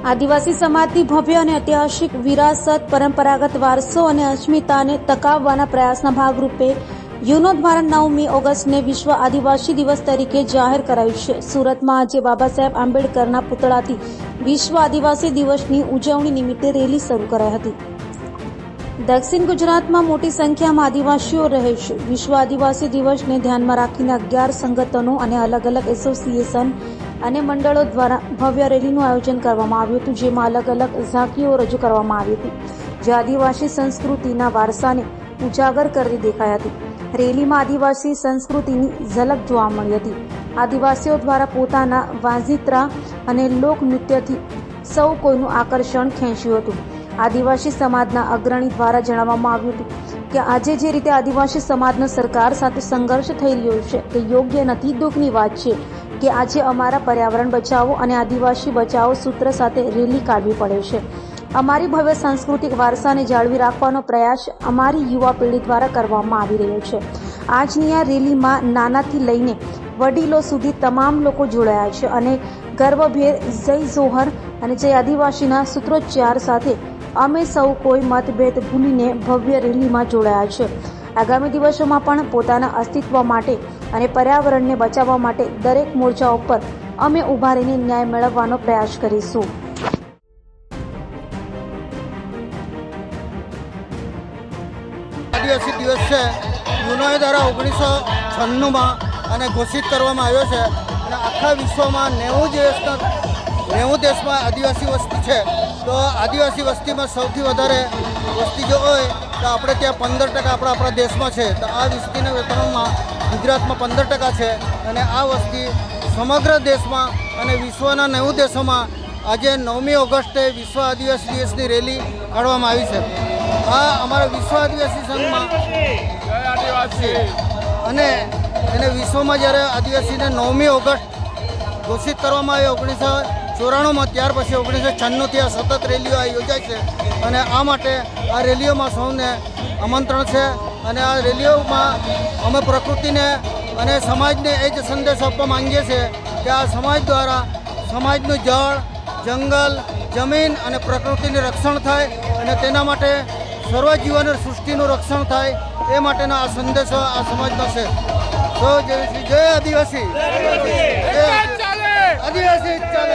આદિવાસી સમાજની ભવ્ય અને ઐતિહાસિક વિરાસત, પરંપરાગત વારસો અને અસ્મિતાને ટકાવવાના પ્રયાસના ભાગરૂપે યુનો દ્વારા 9મી ઓગસ્ટને વિશ્વ આદિવાસી દિવસ તરીકે જાહેર કરાયું છે. સુરતમાં આજે બાબા સાહેબ આંબેડકરના પુતળાથી વિશ્વ આદિવાસી દિવસની ઉજવણી નિમિત્તે રેલી શરૂ કરાઈ હતી. દક્ષિણ ગુજરાતમાં મોટી સંખ્યામાં આદિવાસીઓ રહે છે. વિશ્વ આદિવાસી દિવસને ધ્યાનમાં રાખીને 11 સંગઠનો અને અલગ અલગ એસોસિએશન અને મંડળો દ્વારા ભવ્ય રેલીનું આયોજન કરવામાં આવ્યું હતું, જેમાં અલગ અલગ ઝાંખીઓ રજૂ કરવામાં આવી હતી, જે આદિવાસી સંસ્કૃતિના વારસાને ઉજાગર કરતી દેખાઈ હતી. રેલીમાં આદિવાસી સંસ્કૃતિની ઝલક જોવા મળી હતી. આદિવાસીઓ દ્વારા પોતાના વાજિંત્રા અને લોકનૃત્યથી સૌ કોઈનું આકર્ષણ ખેંચ્યું હતું. આદિવાસી સમાજના અગ્રણી દ્વારા જણાવવામાં આવ્યું હતું કે આજે જે રીતે આદિવાસી સમાજનો સરકાર સાથે સંઘર્ષ થઈ રહ્યો છે તે યોગ્ય નથી. દુઃખની વાત છે કે આજે અમારા પર્યાવરણ બચાવો અને આદિવાસી બચાવો સૂત્ર સાથે રેલી કાઢવી પડે છે. અમારી ભવ્ય સાંસ્કૃતિક વારસાને જાળવી રાખવાનો પ્રયાસ અમારી યુવા પેઢી દ્વારા કરવામાં આવી રહ્યો છે. આજની આ રેલીમાં નાનાથી લઈને વડીલો સુધી તમામ લોકો જોડાયા છે અને ગર્વભેર જય જોહર અને જય આદિવાસીના સૂત્રોચ્ચાર સાથે અમે સૌ કોઈ મતભેદ ભૂલીને ભવ્ય રેલીમાં જોડાયા છે. આગામી દિવસોમાં પણ પોતાના અસ્તિત્વ માટે અને પર્યાવરણને બચાવવા માટે દરેક મોરચાઓ પર અમે ઊભા રહીને ન્યાય મેળવવાનો પ્રયાસ કરીશું. આદિવાસી દિવસ છે યુનોએ દ્વારા 1996માં અને ઘોષિત કરવામાં આવ્યો છે અને આખા વિશ્વમાં 90 દેશમાં આદિવાસી વસ્તી છે. તો આદિવાસી વસ્તીમાં સૌથી વધારે વસ્તી જો હોય તો આપણે ત્યાં 15% આપણા દેશમાં છે. તો આ વસ્તીના વિતરણમાં ગુજરાતમાં 15% છે અને આ વસ્તી સમગ્ર દેશમાં અને વિશ્વના 90 દેશોમાં આજે 9મી ઓગસ્ટે વિશ્વ આદિવાસી દિવસની રેલી કાઢવામાં આવી છે. આ અમારા વિશ્વ આદિવાસી સંઘમાં અને એને વિશ્વમાં જ્યારે આદિવાસીને 9મી ઓગસ્ટ ઘોષિત કરવામાં આવી 1994માં, ત્યાર પછી 1996થી આ સતત રેલીઓ યોજાય છે અને આ માટે આ રેલીઓમાં સૌને આમંત્રણ છે અને આ રેલીઓમાં અમે પ્રકૃતિને અને સમાજને એ જ સંદેશ આપવા માંગીએ છીએ કે આ સમાજ દ્વારા સમાજનું જળ, જંગલ, જમીન અને પ્રકૃતિનું રક્ષણ થાય અને તેના માટે સર્વજીવન સૃષ્ટિનું રક્ષણ થાય એ માટેનો આ સંદેશો આ સમાજનો છે. તો જય આદિવાસી, આદિવાસી ચાલે.